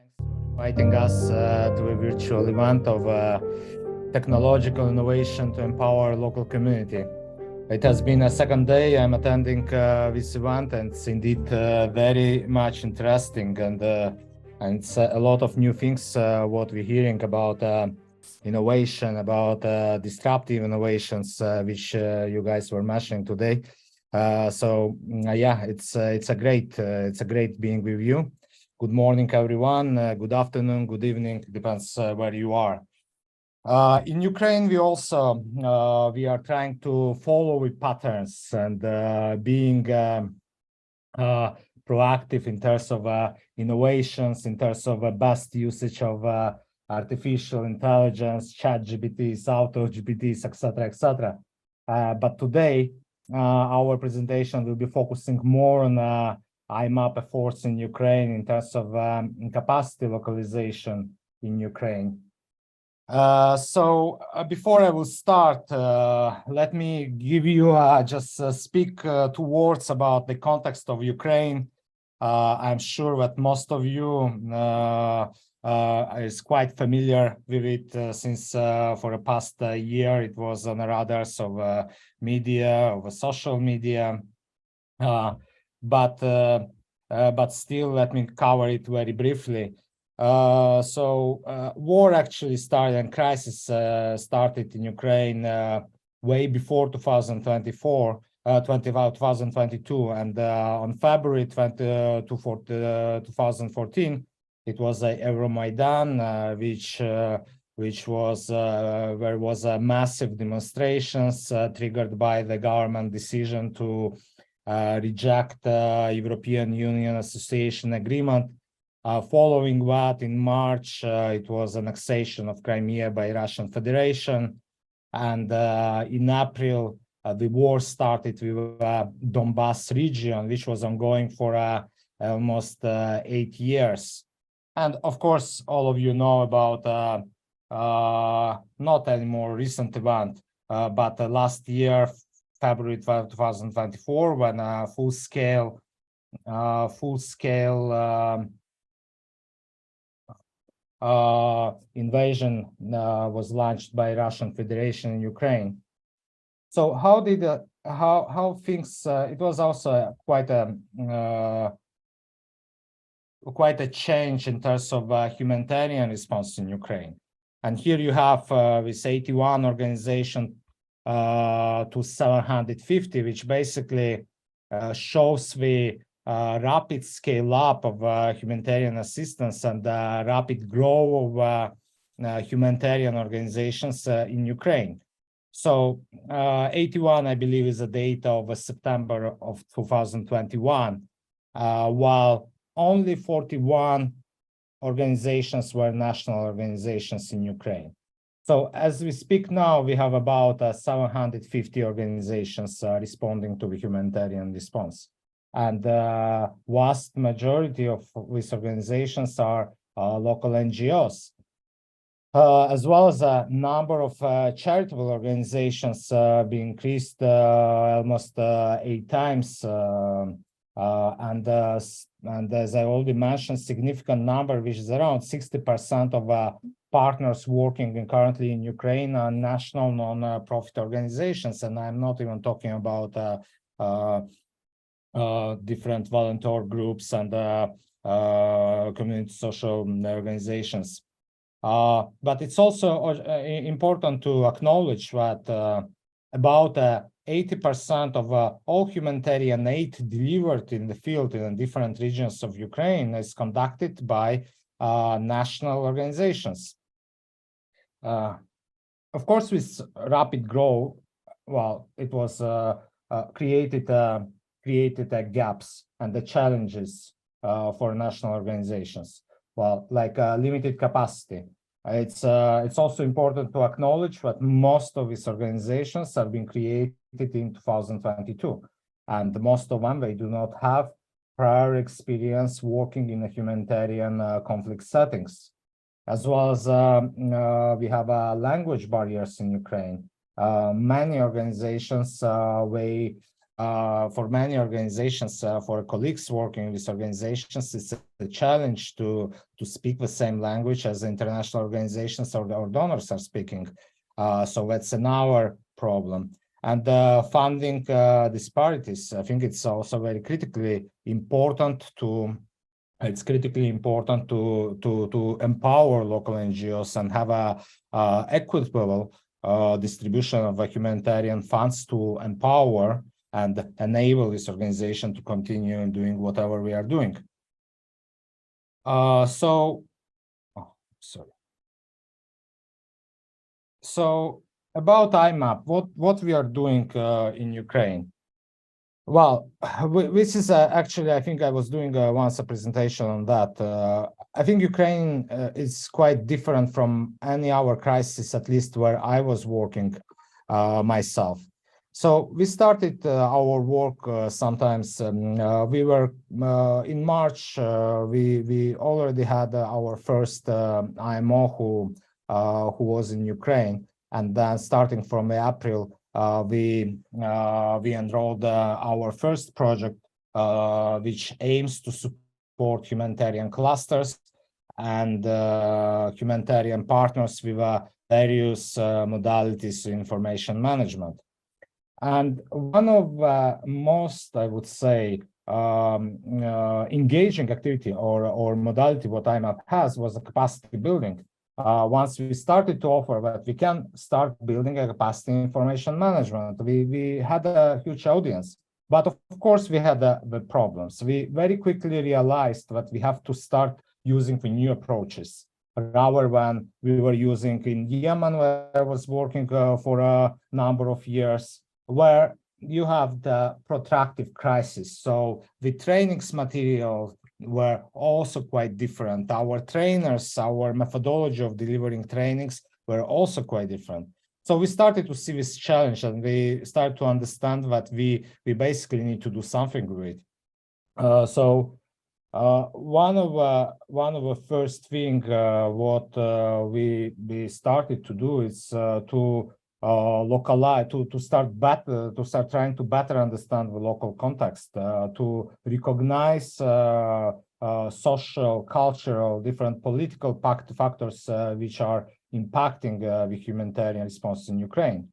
Thanks for inviting us to a virtual event of technological innovation to empower local community. It has been a second day I'm attending this event, and it's indeed very much interesting, and it's a lot of new things what we're hearing about innovation, about disruptive innovations, which you guys were mentioning today. Yeah, it's a great being with you. Good morning, everyone. Good afternoon, good evening, depends where you are. In Ukraine, we also we are trying to follow with patterns and being proactive in terms of innovations, in terms of best usage of artificial intelligence, ChatGPTs, AutoGPTs, etc., etc. But today, our presentation will be focusing more on IMAP efforts in Ukraine in terms of capacity localization in Ukraine. Before I will start, let me give you just speak 2 words about the context of Ukraine. I'm sure that most of you is quite familiar with it since for the past year it was on the radars of media, of social media, but still let me cover it very briefly. War actually started and crisis started in Ukraine way before 2022, and on February 2014 it was a Euromaidan, which was where was a massive demonstrations triggered by the government decision to reject European Union Association Agreement. Following that, in March, it was annexation of Crimea by Russian Federation. And in April, the war started with Donbass region, which was ongoing for almost 8 years. And of course, all of you know about not any more recent event, but last year, February 12, 2024, when full-scale invasion was launched by Russian Federation in Ukraine. So how did how things? It was also quite a change in terms of humanitarian response in Ukraine. And here you have this 81 organization to 750, which basically shows the rapid scale up of humanitarian assistance and rapid growth of humanitarian organizations in Ukraine. So 81, I believe, is the data of September of 2021, while only 41 organizations were national organizations in Ukraine. So as we speak now, we have about 750 organizations responding to the humanitarian response. And the vast majority of these organizations are local NGOs, as well as a number of charitable organizations being increased almost 8 times. And as I already mentioned, significant number, which is around 60% of partners working currently in Ukraine are national non-profit organizations. And I'm not even talking about different volunteer groups and community social organizations. But it's also important to acknowledge that about 80% of all humanitarian aid delivered in the field in different regions of Ukraine is conducted by national organizations. Of course, with rapid growth, well, it was created gaps and the challenges for national organizations. Well, like limited capacity. It's also important to acknowledge that most of these organizations have been created in 2022, and most of them, they do not have prior experience working in a humanitarian conflict settings, as well as we have language barriers in Ukraine. Many organizations, they for many organizations, for colleagues working with organizations, it's a challenge to speak the same language as international organizations or donors are speaking. So that's an our problem. And funding disparities, I think it's also very critically important to empower local NGOs and have a equitable distribution of humanitarian funds to empower and enable this organization to continue doing whatever we are doing. So about IMAP, what we are doing in Ukraine. Well, this is actually, I think I was doing once a presentation on that. I think Ukraine is quite different from any other crisis, at least where I was working myself. So we started our work sometimes. We were in March. We already had our first IMO who was in Ukraine, and then starting from April, we enrolled our first project, which aims to support humanitarian clusters and humanitarian partners with various modalities of information management. And one of most, I would say, engaging activity or modality what IMAP has was a capacity building. Once we started to offer that we can start building a capacity information management, we had a huge audience. But of course, we had the problems. We very quickly realized that we have to start using the new approaches rather than we were using in Yemen, where I was working for a number of years, where you have the protracted crisis. So the trainings material were also quite different. Our trainers, our methodology of delivering trainings were also quite different. So we started to see this challenge, and we started to understand that we basically need to do something with it. One of the first thing what we started to do is to localize, to start trying to better understand the local context, to recognize social, cultural, different political factors which are impacting the humanitarian response in Ukraine.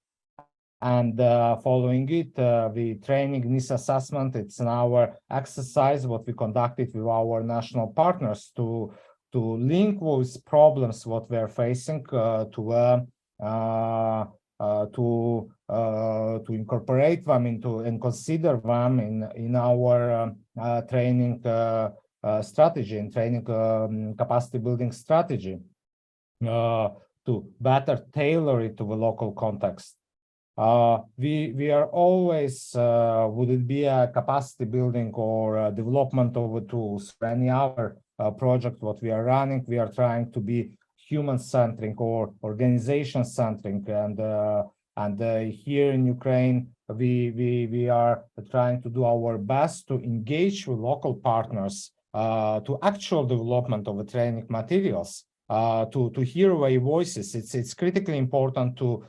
And following it, the training needs assessment, it's an hour exercise what we conducted with our national partners to link those problems what we're facing to incorporate them into and consider them in our training strategy and training capacity building strategy to better tailor it to the local context. We are always, would it be a capacity building or development of the tools for any other project what we are running, we are trying to be human-centric or organization-centric, and here in Ukraine, we are trying to do our best to engage with local partners to actual development of the training materials, to hear their voices. It's critically important to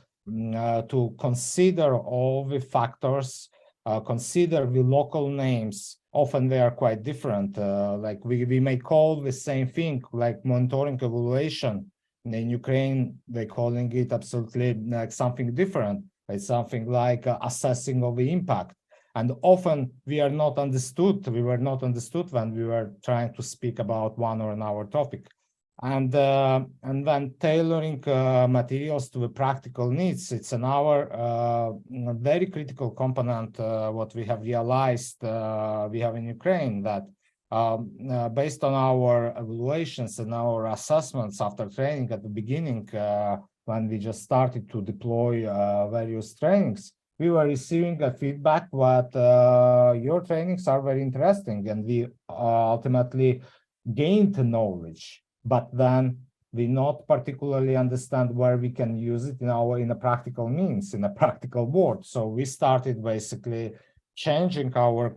consider all the factors, consider the local names. Often they are quite different. Like we may call the same thing, like monitoring evaluation. In Ukraine, they're calling it absolutely like something different. It's something like assessing of the impact. And often we are not understood. We were not understood when we were trying to speak about one or another topic. And then tailoring materials to the practical needs. It's another very critical component what we have realized we have in Ukraine, that based on our evaluations and our assessments after training at the beginning, when we just started to deploy various trainings, we were receiving a feedback that your trainings are very interesting, and we ultimately gained knowledge. But then we not particularly understand where we can use it in a practical means, in a practical world. So we started basically changing our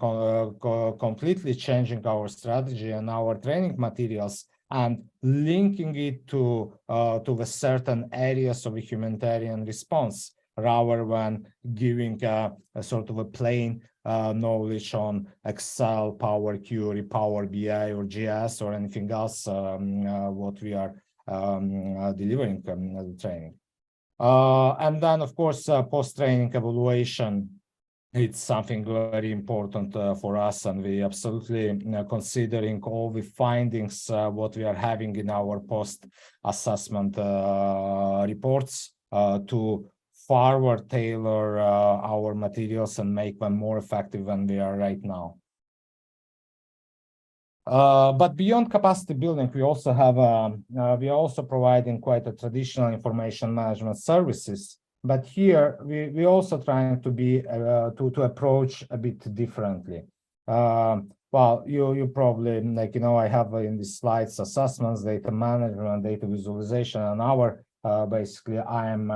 completely changing our strategy and our training materials and linking it to the certain areas of a humanitarian response, rather than giving a sort of a plain knowledge on Excel, Power Query, Power BI, or GS, or anything else what we are delivering as a training. And then, of course, post-training evaluation. It's something very important for us, and we absolutely considering all the findings what we are having in our post-assessment reports to forward tailor our materials and make them more effective than they are right now. But beyond capacity building, we also have we are also providing quite a traditional information management services. But here we also trying to be to approach a bit differently. Well, you probably I have in these slides assessments, data management, data visualization, and our basically IAM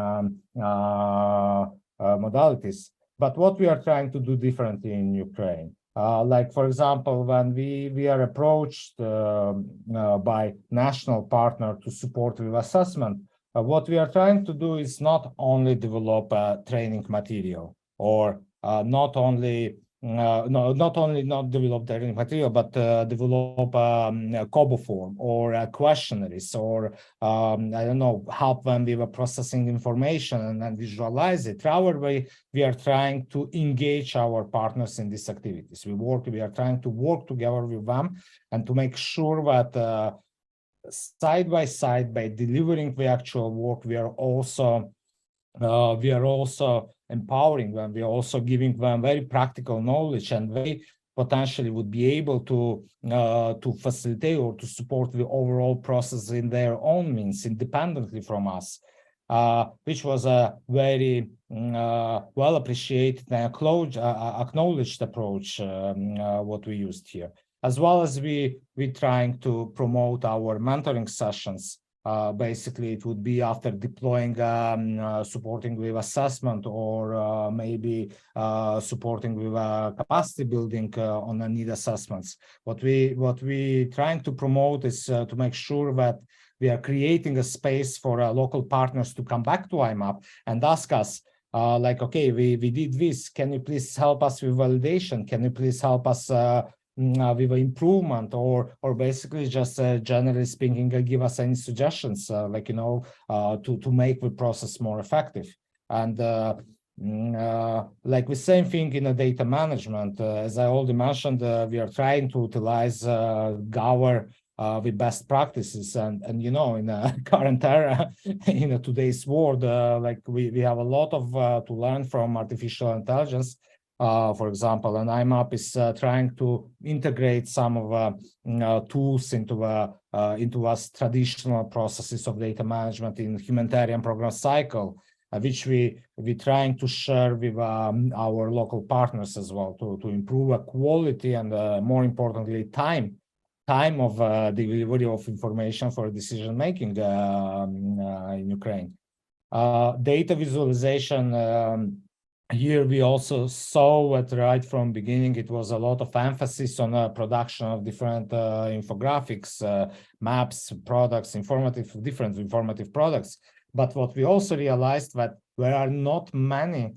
modalities. But what we are trying to do differently in Ukraine. Like, for example, when we are approached by national partner to support with assessment, what we are trying to do is not only develop a training material or not only not develop training material, but develop a COBO form or questionnaires, or I don't know, help them with processing information and visualize it. Our way, we are trying to engage our partners in these activities. We are trying to work together with them and to make sure that side by side, by delivering the actual work, we are also empowering them. We are also giving them very practical knowledge, and they potentially would be able to facilitate or to support the overall process in their own means, independently from us, which was a very well appreciated and acknowledged approach what we used here. As well as we trying to promote our mentoring sessions. Basically, it would be after deploying, supporting with assessment, or maybe supporting with capacity building on the need assessments. What we trying to promote is to make sure that we are creating a space for local partners to come back to IMAP and ask us, like, okay, we did this. Can you please help us with validation? Can you please help us with improvement, or basically just generally speaking, give us any suggestions, to make the process more effective. And like the same thing in the data management, as I already mentioned, we are trying to utilize Gower with best practices, and in a current era, in today's world, like we have a lot of to learn from artificial intelligence. For example, and IMAP is trying to integrate some of tools into us traditional processes of data management in humanitarian program cycle, which we trying to share with our local partners as well to improve quality and more importantly time of delivery of information for decision making in Ukraine. Data visualization. Here we also saw that right from beginning, it was a lot of emphasis on production of different infographics, maps, products, different informative products. But what we also realized that there are not many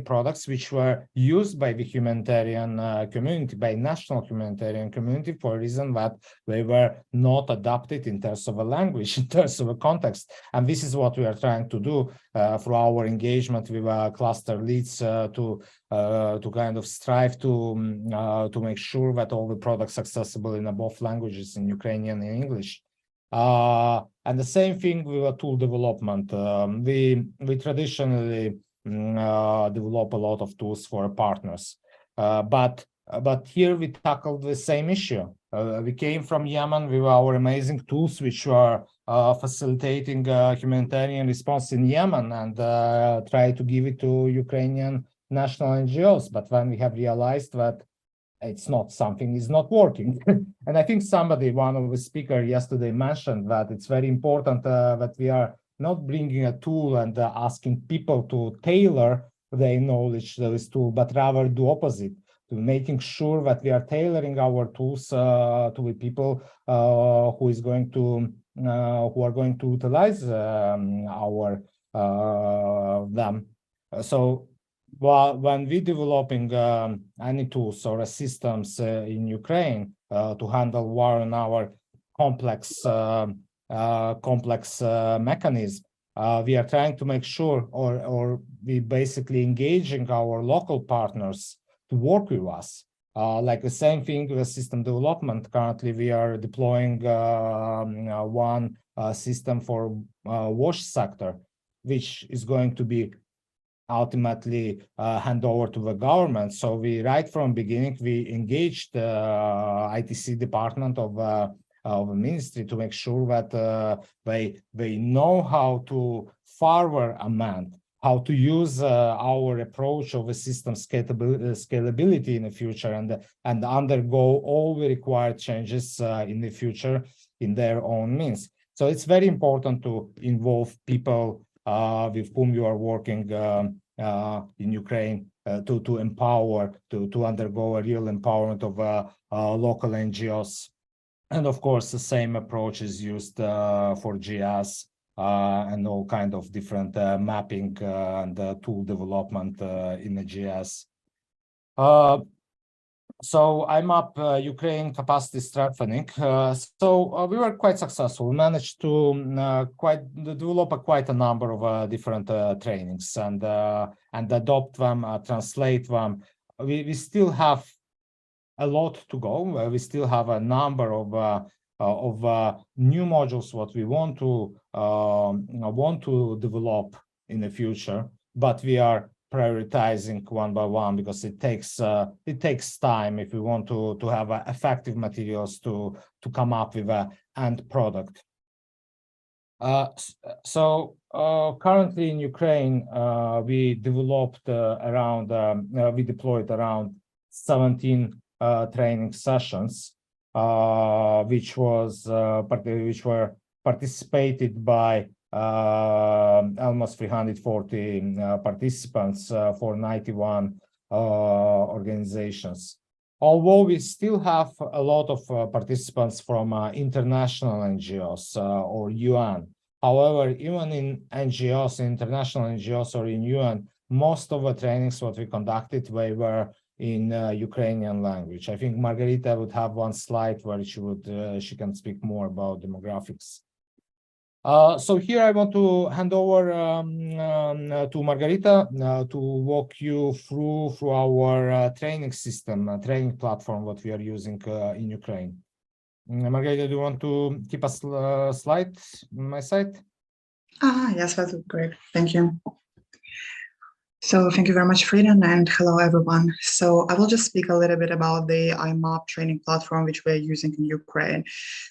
products which were used by the humanitarian community, by national humanitarian community, for a reason that they were not adapted in terms of a language, in terms of a context. And this is what we are trying to do through our engagement with cluster leads to kind of strive to make sure that all the products are accessible in both languages, in Ukrainian and English. And the same thing with tool development. We traditionally develop a lot of tools for partners, but here we tackled the same issue. We came from Yemen with our amazing tools, which were facilitating humanitarian response in Yemen, and try to give it to Ukrainian national NGOs. But when we have realized that it's not something is not working. And I think one of the speakers yesterday mentioned that it's very important that we are not bringing a tool and asking people to tailor their knowledge to this tool, but rather do opposite, to making sure that we are tailoring our tools to the people who are going to utilize them. So well, when we developing any tools or systems in Ukraine to handle war on our complex mechanism, we are trying to make sure, or we basically engaging our local partners to work with us. Like the same thing with system development. Currently, we are deploying one system for wash sector, which is going to be ultimately hand over to the government. So we, right from beginning, we engaged the ITC department of the ministry to make sure that they know how to forward amend, how to use our approach of a system scalability in the future, and undergo all the required changes in the future in their own means. So it's very important to involve people with whom you are working in Ukraine to empower, to undergo a real empowerment of local NGOs. And of course, the same approach is used for GS and all kind of different mapping and tool development in the GS. So I map Ukraine capacity strengthening. So we were quite successful. We managed to develop quite a number of different trainings and adopt them, translate them. We still have a lot to go. We still have a number of new modules what we want to develop in the future, but we are prioritizing one by one because it takes time if we want to have effective materials to come up with an end product. So currently in Ukraine, we deployed around 17 training sessions, which were participated by almost 340 participants for 91 organizations. Although we still have a lot of participants from international NGOs or UN. However, even in NGOs, international NGOs or in UN, most of the trainings what we conducted, they were in Ukrainian language. I think Margarita would have one slide where she can speak more about demographics. So here I want to hand over to Margarita to walk you through our training system, training platform, what we are using in Ukraine. Margarita, do you want to keep a slide on my side? Yes, that would be great. Thank you. So thank you very much, Frieden, and hello, everyone. So I will just speak a little bit about the IMAP training platform, which we're using in Ukraine.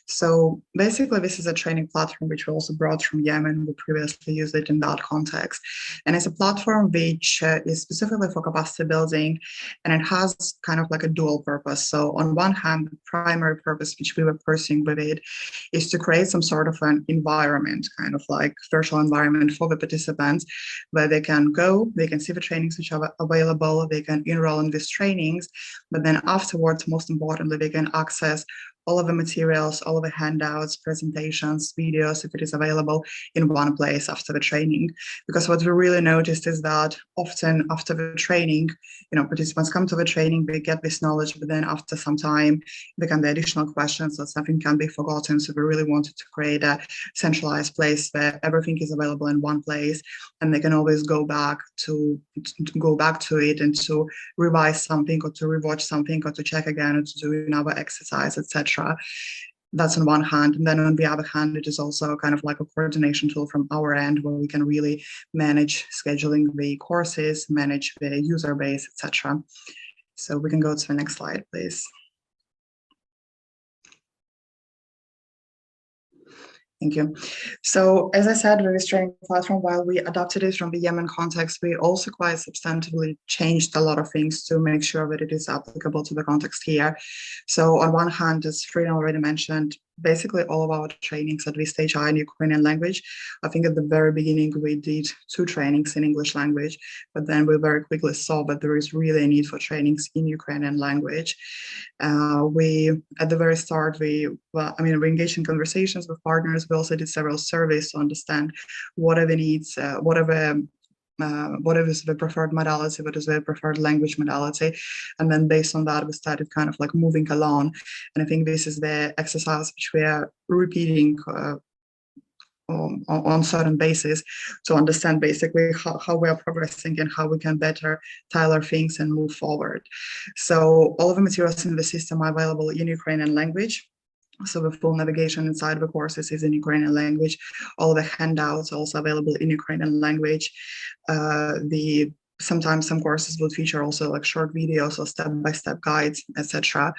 So basically, this is a training platform which we also brought from Yemen. We previously used it in that context. And it's a platform which is specifically for capacity building, and it has kind of like a dual purpose. So on one hand, the primary purpose which we were pursuing with it is to create some sort of an environment, kind of like virtual environment for the participants, where they can go, they can see the trainings which are available, they can enroll in these trainings, but then afterwards, most importantly, they can access all of the materials, all of the handouts, presentations, videos, if it is available in one place after the training. Because what we really noticed is that often after the training, participants come to the training, they get this knowledge, but then after some time, there can be additional questions or something can be forgotten. So we really wanted to create a centralized place where everything is available in one place, and they can always go back to it and to revise something or to rewatch something or to check again or to do another exercise, etc. That's on one hand. And then on the other hand, it is also kind of like a coordination tool from our end where we can really manage scheduling the courses, manage the user base, etc. So we can go to the next slide, please. Thank you. So as I said, with this training platform, while we adapted it from the Yemen context, we also quite substantively changed a lot of things to make sure that it is applicable to the context here. So on one hand, as Frieden already mentioned, basically all of our trainings at this stage are in Ukrainian language. I think at the very beginning, we did 2 trainings in English language, but then we very quickly saw that there is really a need for trainings in Ukrainian language. At the very start, we engaged in conversations with partners. We also did several surveys to understand what are the needs, what are the what is the preferred modality, what is the preferred language modality. And then based on that, we started kind of like moving along. And I think this is the exercise which we are repeating on certain basis to understand basically how we are progressing and how we can better tailor things and move forward. So all of the materials in the system are available in Ukrainian language. So the full navigation inside the courses is in Ukrainian language. All the handouts also available in Ukrainian language. Sometimes some courses will feature also like short videos or step-by-step guides, etc.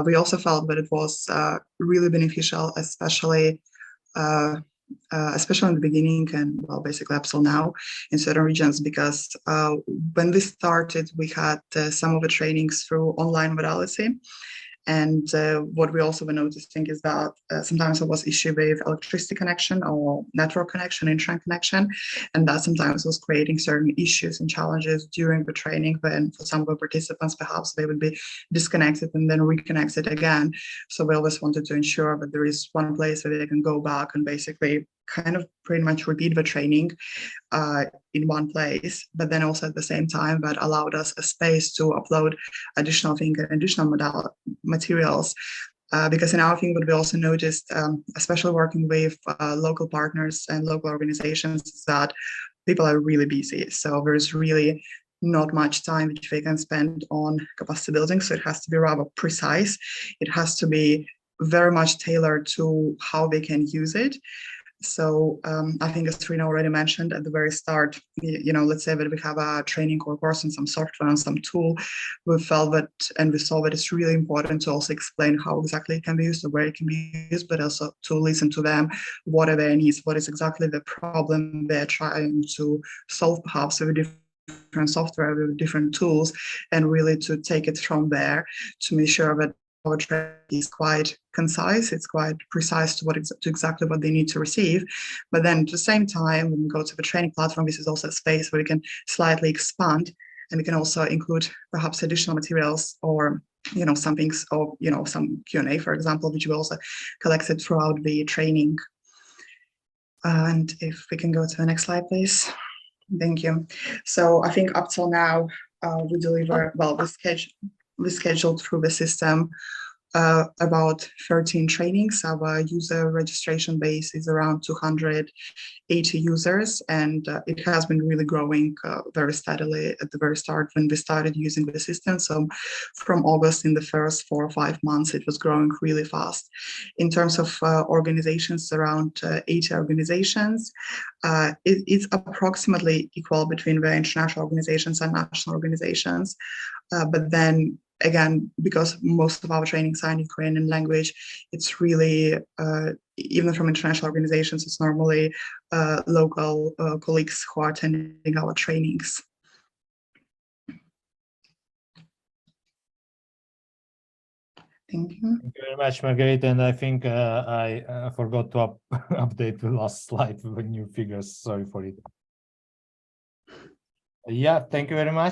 We also felt that it was really beneficial, especially in the beginning and well, basically up till now in certain regions, because when we started, we had some of the trainings through online modality. And what we also were noticing is that sometimes there was issue with electricity connection or network connection, internet connection, and that sometimes was creating certain issues and challenges during the training when for some of the participants, perhaps they would be disconnected and then reconnected again. So we always wanted to ensure that there is one place where they can go back and basically kind of pretty much repeat the training in one place, but then also at the same time that allowed us a space to upload additional materials. Because in our thing, what we also noticed, especially working with local partners and local organizations, is that people are really busy. So there's really not much time which they can spend on capacity building. So it has to be rather precise. It has to be very much tailored to how they can use it. So I think as Trina already mentioned at the very start, let's say that we have a training or course on some software and some tool, we felt that and we saw that it's really important to also explain how exactly it can be used or where it can be used, but also to listen to them, what are their needs, what is exactly the problem they're trying to solve, perhaps with different software, with different tools, and really to take it from there to make sure that our training is quite concise, it's quite precise to exactly what they need to receive. But then at the same time, when we go to the training platform, this is also a space where we can slightly expand, and we can also include perhaps additional materials or some things, or some Q&A, for example, which we also collected throughout the training. And if we can go to the next slide, please. Thank you. So I think up till now, we deliver, well, we scheduled through the system about 13 trainings. Our user registration base is around 280 users, and it has been really growing very steadily at the very start when we started using the system. So from August, in the first 4 or 5 months, it was growing really fast. In terms of organizations, around 80 organizations. It's approximately equal between the international organizations and national organizations. But then again, because most of our trainings are in Ukrainian language, it's really, even from international organizations, it's normally local colleagues who are attending our trainings. Thank you. Thank you very much, Margarita. And I think I forgot to update the last slide with new figures. Sorry for it. Yeah, thank you very much.